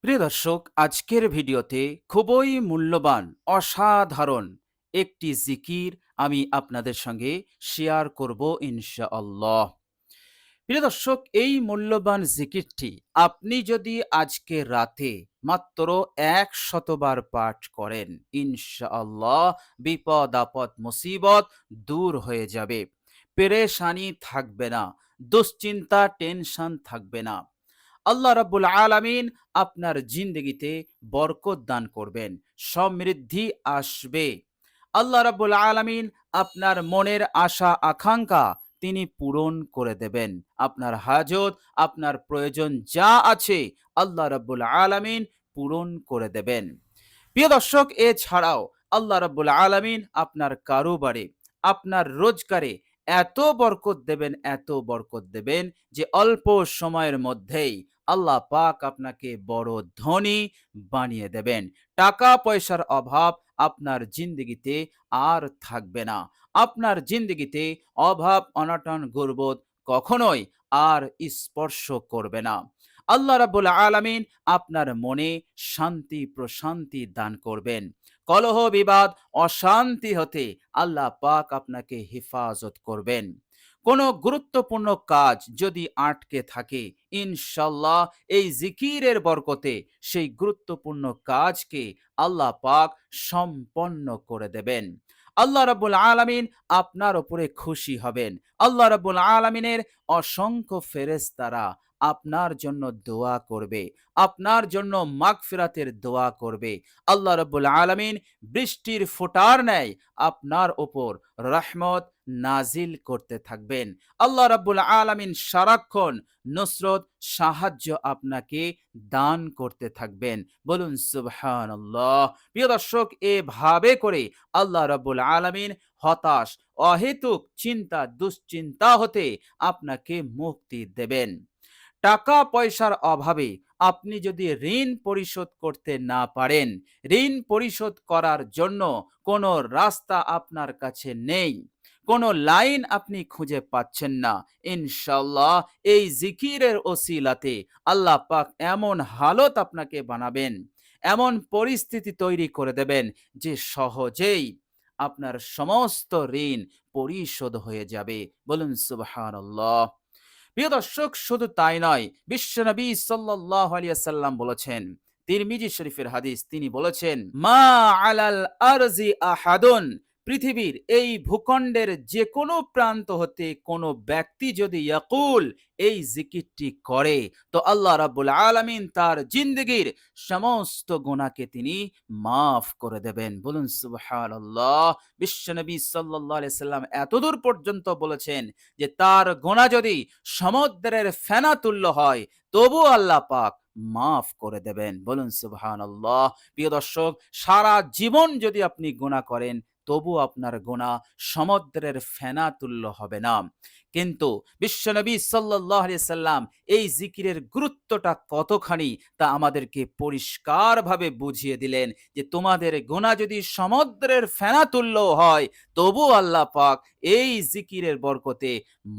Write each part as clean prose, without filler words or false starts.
প্রিয় দর্শক, আজকের ভিডিওতে খুবই মূল্যবান, অসাধারণ একটি জিকির আমি আপনাদের সঙ্গে শেয়ার করব ইনশাআল্লাহ। প্রিয় দর্শক, এই মূল্যবান জিকিরটি আপনি যদি আজকে রাতে মাত্র ১০০ বার পাঠ করেন, ইনশাআল্লাহ বিপদ আপদ মুসিবত দূর হয়ে যাবে। পেরেশানি থাকবে না, দুশ্চিন্তা টেনশন থাকবে না। আল্লাহ রাব্বুল আলামিন আপনার জিন্দেগিতে বরকত দান করবেন, সমৃদ্ধি আসবে। আল্লাহ রাব্বুল আলামিন আপনার মনের আশা আকাঙ্ক্ষা তিনি পূরণ করে দেবেন। আপনার হাজত, আপনার প্রয়োজন যা আছে আল্লাহ রাব্বুল আলামিন পূরণ করে দেবেন। প্রিয় দর্শক, এছাড়াও আল্লাহ রাব্বুল আলামিন আপনার কারোবারে, আপনার রোজগারে এত বরকত দেবেন, এত বরকত দেবেন যে অল্প সময়ের মধ্যেই আল্লাহ পাক আপনাকে বড় ধনী বানিয়ে দেবেন। টাকা পয়সার অভাব আপনার জিন্দগিতে আর থাকবে না। আপনার জিন্দগিতে অভাব অনটন গর্বত কখনোই আর স্পর্শ করবে না। আল্লাহ রাব্বুল আলামিন আপনার মনে শান্তি প্রশান্তি দান করবেন। কলহ বিবাদ অশান্তি হতে আল্লাহ পাক আপনাকে হেফাজত করবেন। কোনো গুরুত্বপূর্ণ কাজ যদি আটকে থাকে, ইনশাল্লাহ এই জিকিরের বরকতে সেই গুরুত্বপূর্ণ কাজকে আল্লাহ পাক সম্পন্ন করে দেবেন। আল্লাহ রাব্বুল আলামিন আপনার উপরে খুশি হবেন। আল্লাহ রাব্বুল আলামিনের অসংখ্য ফেরেশতারা আপনার জন্য দোয়া করবে, আপনার জন্য মাগফিরাতের দোয়া করবে। আল্লাহ রাব্বুল আলামিন বৃষ্টির ফোঁটার ন্যায় আপনার উপর রহমত নাজিল করতে থাকবেন। আল্লাহ রাব্বুল আলামিন সারাক্ষণ নুসরত সাহায্য আপনাকে দান করতে থাকবেন। বলুন সুবহানাল্লাহ। প্রিয় দর্শক, এভাবে করে আল্লাহ রাব্বুল আলামিন হতাশ, অহেতুক চিন্তা দুশ্চিন্তা হতে আপনাকে মুক্তি দেবেন। টাকা পয়সার অভাবে আপনি যদি ঋণ পরিশোধ করতে না পারেন, ঋণ পরিশোধ করার জন্য কোনো রাস্তা আপনার কাছে নেই, কোনো লাইন আপনি খুঁজে পাচ্ছেন না, ইনশাআল্লাহ এই জিকিরের ওসিলাতে আল্লাহ পাক এমন হালত আপনাকে বানাবেন, এমন পরিস্থিতি তৈরি করে দেবেন যে সহজেই আপনার সমস্ত ঋণ পরিশোধ হয়ে যাবে। বলুন সুবহানাল্লাহ। প্রিয় দর্শক, শুধু তাই নয়, বিশ্বনবী সাল্লাল্লাহু আলাইহি ওয়াসাল্লাম বলেছেন, তিরমিজি শরীফের হাদিস, তিনি বলেছেন, মা আলাল আরজি আহাদুন, পৃথিবীর এই ভূখণ্ডের যে কোনো প্রান্ত হতে কোনো ব্যক্তি যদি ইয়াকুল এই জিকিরটি করে, তো আল্লাহ রাব্বুল আলামিন তার জিন্দেগীর সমস্ত গুনাহকে তিনি মাফ করে দেবেন। বলুন সুবহানাল্লাহ। বিশ্বনবী সাল্লাল্লাহু আলাইহি সাল্লাম এতদূর পর্যন্ত বলেছেন যে তার গুনাহ যদি সমুদ্রের ফেনা তুল্য হয়, তবু আল্লাহ পাক মাফ করে দেবেন। বলুন সুবহানাল্লাহ। প্রিয় দর্শক, সারা জীবন যদি আপনি গুনাহ করেন, তবু আপনার গুনাহ সমুদ্রের ফেনা তুল্য হবে না। কিন্তু বিশ্বনবী সাল্লাল্লাহু আলাইহি সাল্লাম এই জিকিরের গুরুত্বটা কতখানি তা আমাদেরকে পরিষ্কারভাবে বুঝিয়ে দিলেন যে তোমাদের গুনাহ যদি সমুদ্রের ফেনা তুল্য হয়, তবু আল্লাহ পাক এই জিকিরের বরকতে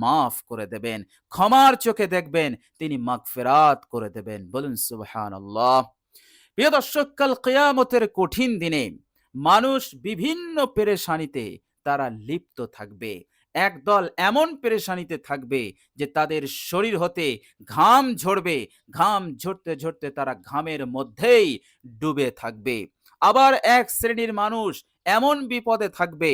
মাফ করে দেবেন, ক্ষমার চোখে দেখবেন, তিনি মাগফিরাত করে দেবেন। বলুন সুবহানাল্লাহ। প্রিয় দর্শক, কাল কিয়ামতের কঠিন দিনে মানুষ বিভিন্ন পেরেশানিতে তারা লিপ্ত থাকবে। একদল এমন পেরেশানিতে থাকবে যে তাদের শরীর হতে ঘাম ঝরবে, ঘাম ঝরতে ঝরতে তারা ঘামের মধ্যেই ডুবে থাকবে। আবার এক শ্রেণীর মানুষ এমন বিপদে থাকবে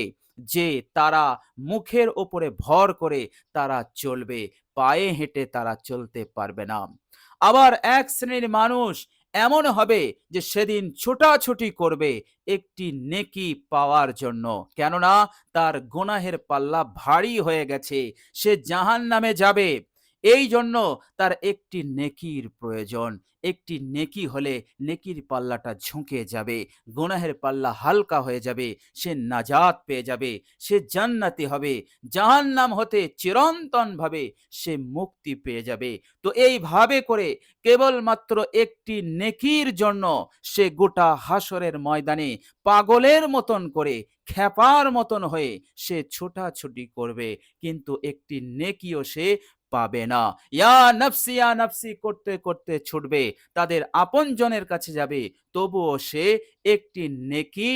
যে তারা মুখের ওপরে ভর করে তারা চলবে, পায়ে হেঁটে তারা চলতে পারবে না। আবার এক শ্রেণীর মানুষ এমন হবে যে সেদিন ছোটাছুটি করবে একটি নেকি পাওয়ার জন্য, কেননা তার গুনাহের পাল্লা ভারী হয়ে গেছে, সে জাহান্নামে যাবে। এই জন্য তার একটি নেকির প্রয়োজন। একটি নেকি হলে নেকির পাল্লাটা ঝুঁকে যাবে, গুনাহের পাল্লা হালকা হয়ে যাবে, সে নাজাত পেয়ে যাবে, সে জান্নাতি হবে, জাহান্নাম হতে চিরন্তনভাবে সে মুক্তি পেয়ে যাবে। তো এইভাবে করে কেবলমাত্র একটি নেকির জন্য সে গোটা হাসরের ময়দানে পাগলের মতন করে, খ্যাপার মতন হয়ে সে ছোটাছুটি করবে, কিন্তু একটি নেকিও সে পাবে না। ইয়া নফসি করতে করতে ছুটবে, তাদের আপনজনের কাছে যাবে, তবুও সে একটি নেকি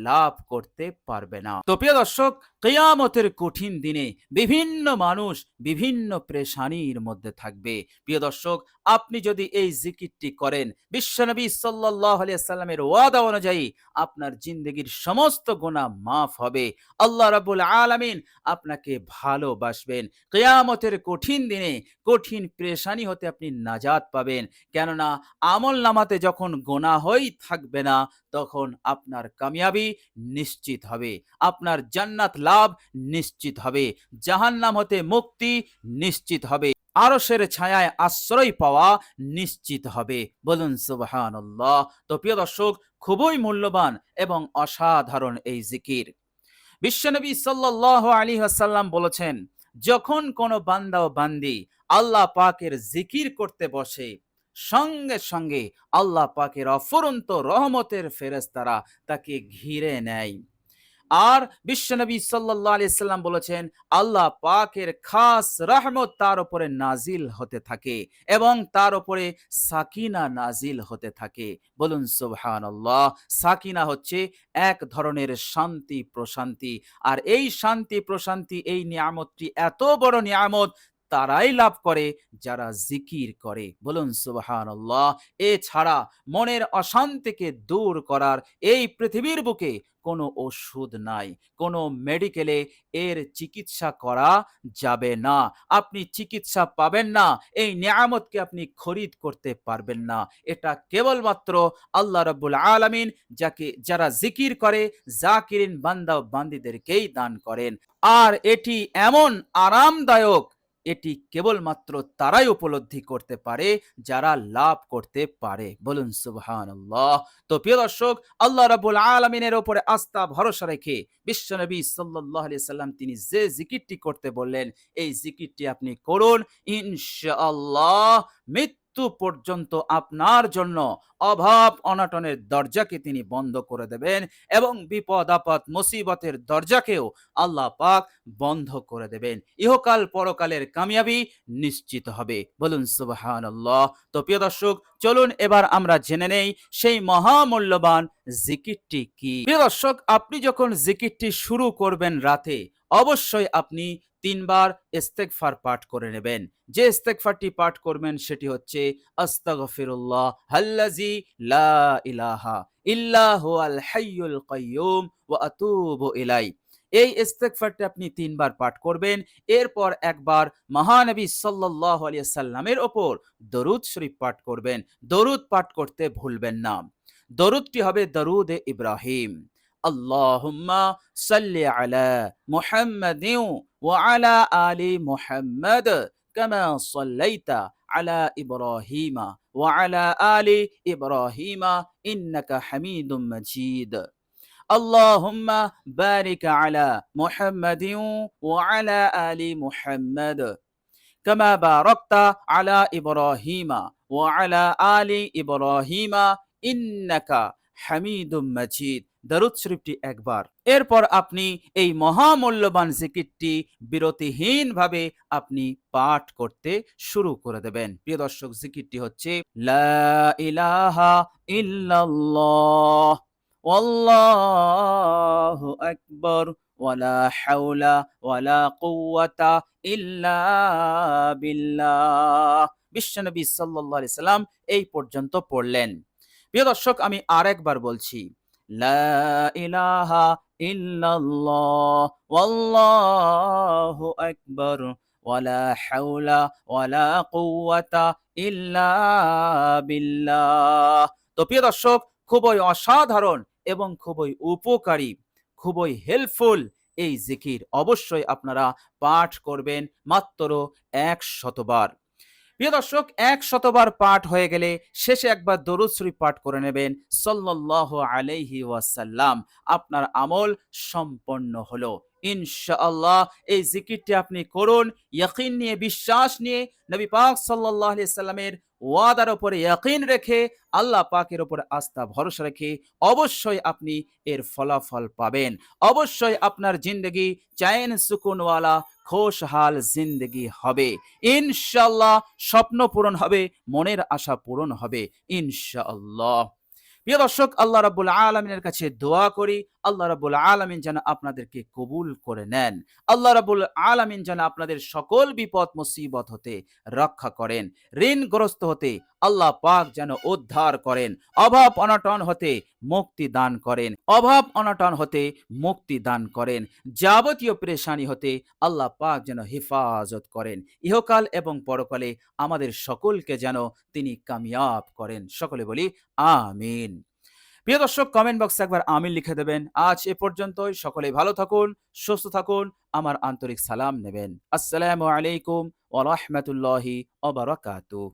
লাভ করতে পারবে না। তো প্রিয় দর্শক, কিয়ামতের কঠিন দিনে বিভিন্ন মানুষ বিভিন্ন পেরেশানির মধ্যে থাকবে। প্রিয় দর্শক, আপনি যদি এই জিকিরটি করেন, বিশ্বনবী সাল্লাল্লাহু আলাইহি সাল্লামের ওয়াদা অনুযায়ী আপনার জিন্দেগীর সমস্ত গুনাহ মাফ হবে। আল্লাহ রাব্বুল আলামিন আপনাকে ভালোবাসবেন। কিয়ামতের কঠিন দিনে কঠিন পেরেশানি হতে আপনি নাজাত পাবেন। কেননা আমল নামাতে যখন গুনাহই থাকবে না, তখন আপনার কামিয়াবি নিশ্চিত হবে, আপনার জান্নাত লাভ নিশ্চিত হবে, জাহান্নাম হতে মুক্তি নিশ্চিত হবে, আরশের ছায়ায় আশ্রয় পাওয়া নিশ্চিত হবে। বলুন সুবহানাল্লাহ। তো প্রিয় দর্শক, খুবই মূল্যবান এবং অসাধারণ এই জিকির। বিশ্বনবী সাল্লাল্লাহু আলাইহি ওয়াসাল্লাম বলেছেন, যখন কোনো বান্দা ও বান্দি আল্লাহ পাকের জিকির করতে বসে, সঙ্গে সঙ্গে আল্লাহ পাকের অফুরন্ত রহমতের ফেরেশতারা তাকে ঘিরে নেয়। আর বিশ্বনবী সাল্লাল্লাহু আলাইহি সাল্লাম বলেছেন, আল্লাহ পাকের খাস রহমত তার উপরে নাজিল হতে থাকে এবং তার উপরে সাকিনা নাজিল হতে থাকে। বলুন সুবহানাল্লাহ। সাকিনা হচ্ছে এক ধরনের শান্তি প্রশান্তি, আর এই শান্তি প্রশান্তি, এই নিয়ামতটি এত বড় নিয়ামত তারাই লাভ করে যারা জিকির করে। বলুন সুবহানাল্লাহ। এছাড়া মনের অশান্তিকে দূর করার এই পৃথিবীর বুকে কোনো ওষুধ নাই, কোনো মেডিকেলে এর চিকিৎসা করা যাবে না। আপনি চিকিৎসা পাবেন না, এই নিয়ামতকে আপনি খরিদ করতে পারবেন না। এটা কেবলমাত্র আল্লাহ রাব্বুল আলামিন যারা জিকির করে, জাকিরিন বান্দা ও বান্দীদেরকেই দান করেন। আর এটি এমন আরামদায়ক, এটি কেবলমাত্র তারাই উপলব্ধি করতে পারে যারা লাভ করতে পারে। বলুন সুবহানাল্লাহ। তো প্রিয় দর্শক, আল্লাহ রাব্বুল আলামিনের উপরে আস্থা ভরসা রেখে বিশ্বনবী সাল্লাল্লাহু আলাইহি সাল্লাম তিনি যে জিকিরটি করতে বললেন, এই জিকিরটি আপনি করুন। ইনশাআল্লাহ মৃত্যু পর্যন্ত আপনার জন্য অভাব অনটনের দরজাকে তিনি বন্ধ করে দেবেন এবং বিপদ আপদ মুসিবতের দরজাকেও আল্লাহ পাক বন্ধ করে দেবেন। ইহকাল পরকালের কামিয়াবি নিশ্চিত হবে। বলুন সুবহানাল্লাহ। তো প্রিয় দর্শক, চলুন এবার আমরা জেনে নেই সেই মহামূল্যবান জিকিরটি কি। প্রিয় দর্শক, আপনি যখন জিকিরটি শুরু করবেন রাতে, অবশ্যই আপনি ৩ বার ইস্তেগফার পাঠ করে নেবেন। যে ইস্তেগফারটি পাঠ করবেন সেটি হচ্ছে, আস্তাগফিরুল্লাহ আল্লাযী লা ইলাহা ইল্লা হুয়াল হাইয়ুল কাইয়্যুম ওয়া আতুবু ইলাইহি। এই ইস্তেগফারটি আপনি ৩ বার পাঠ করবেন। এরপর একবার মহানবী সাল্লাল্লাহু আলাইহি সাল্লামের উপর দরুদ শরীফ পাঠ করবেন। দরুদ পাঠ করতে ভুলবেন না। দরুদটি হবে দরুদ ইব্রাহিম। আল্লাহুম্মা সাল্লি আলা মুহাম্মাদিন ওয়া আলা আলি মুহাম্মাদ কামা সাল্লাইতা আলা ইব্রাহিমা ওয়া আলা আলি ইব্রাহিমা ইন্নাকা হামিদুম মাজিদ। আল্লাহুম্মা বারিক আলা মুহাম্মাদিন ওয়া আলা আলি মুহাম্মাদ কামা বারাকতা আলা ইব্রাহিমা ওয়া আলা আলি ইব্রাহিমা ইন্নাকা হামিদুম মাজিদ। দরুদ শরীফটি একবার। এরপর আপনি এই মহামূল্যবান জিকিরটি বিরতিহীনভাবে আপনি পাঠ করতে শুরু করে দেবেন। প্রিয় দর্শক, জিকিরটি হচ্ছে, লা ইলাহা ইল্লাল্লাহ ওয়াল্লাহু আকবার ওয়ালা হাওলা ওয়ালা কুওয়াতা ইল্লা বিল্লাহ। বিশ্বনবী সাল্লাল্লাহু আলাইহি সাল্লাম এই পর্যন্ত পড়লেন। প্রিয় দর্শক, আমি আরেকবার বলছি, লা ইলাহা ইল্লাল্লাহ ওয়াল্লাহু আকবার ওয়ালা হাওলা ওয়ালা কুওয়াতা ইল্লা বিল্লাহ। তো প্রিয় দর্শক, খুবই অসাধারণ এবং খুবই উপকারী, খুবই হেল্পফুল এই জিকির অবশ্যই আপনারা পাঠ করবেন মাত্র ১০০ বার। প্রিয় দর্শক, ১০০ বার পাঠ হয়ে গেলে শেষে একবার দরুদ শরীফ পাঠ করে নেবেন সাল্লাল্লাহু আলাইহি ওয়াসাল্লাম। আপনার আমল সম্পন্ন হলো। ইনশাআল্লাহ এই জিকিরটি আপনি করুন, ইয়াকিন নিয়ে, বিশ্বাস নিয়ে, নবী পাক সাল্লাল্লাহু আলাইহি সাল্লামের ওয়াদার উপরে ইয়াকিন রেখে, আল্লাহ পাকের উপরে আস্থা ভরসা রেখে অবশ্যই আপনি এর ফলাফল পাবেন। অবশ্যই আপনার জিন্দেগি চैन সুকুনওয়ালা খোশহাল জিন্দেগি হবে। ইনশাআল্লাহ স্বপ্ন পূরণ হবে, মনের আশা পূরণ হবে ইনশাআল্লাহ। প্রিয় দর্শক, আল্লাহ রাব্বুল আলামিনের কাছে দোয়া করি, আল্লাহ রাব্বুল আলামিন যেন আপনাদেরকে কবুল করে নেন। আল্লাহ রাব্বুল আলামিন যেন আপনাদের সকল বিপদ মুসিবত হতে রক্ষা করেন। ঋণগ্রস্ত হতে আল্লাহ পাক যেন উদ্ধার করেন। অভাব অনটন হতে মুক্তি দান করেন। অভাব অনটন হতে মুক্তি দান করেন। যাবতীয় পেরেশানি হতে আল্লাহ পাক যেন হেফাজত করেন। ইহকাল এবং পরকালে আমাদের সকলকে যেন তিনি কামিয়াব করেন। সকলে বলি আমিন। প্রিয় দর্শক, কমেন্ট বক্সে একবার আমিন লিখে দেবেন। আজ এ পর্যন্তই। সকলেই ভালো থাকুন, সুস্থ থাকুন। আমার আন্তরিক সালাম নেবেন। আসসালামু আলাইকুম ওয়া রাহমাতুল্লাহি ওয়া বারাকাতুহু।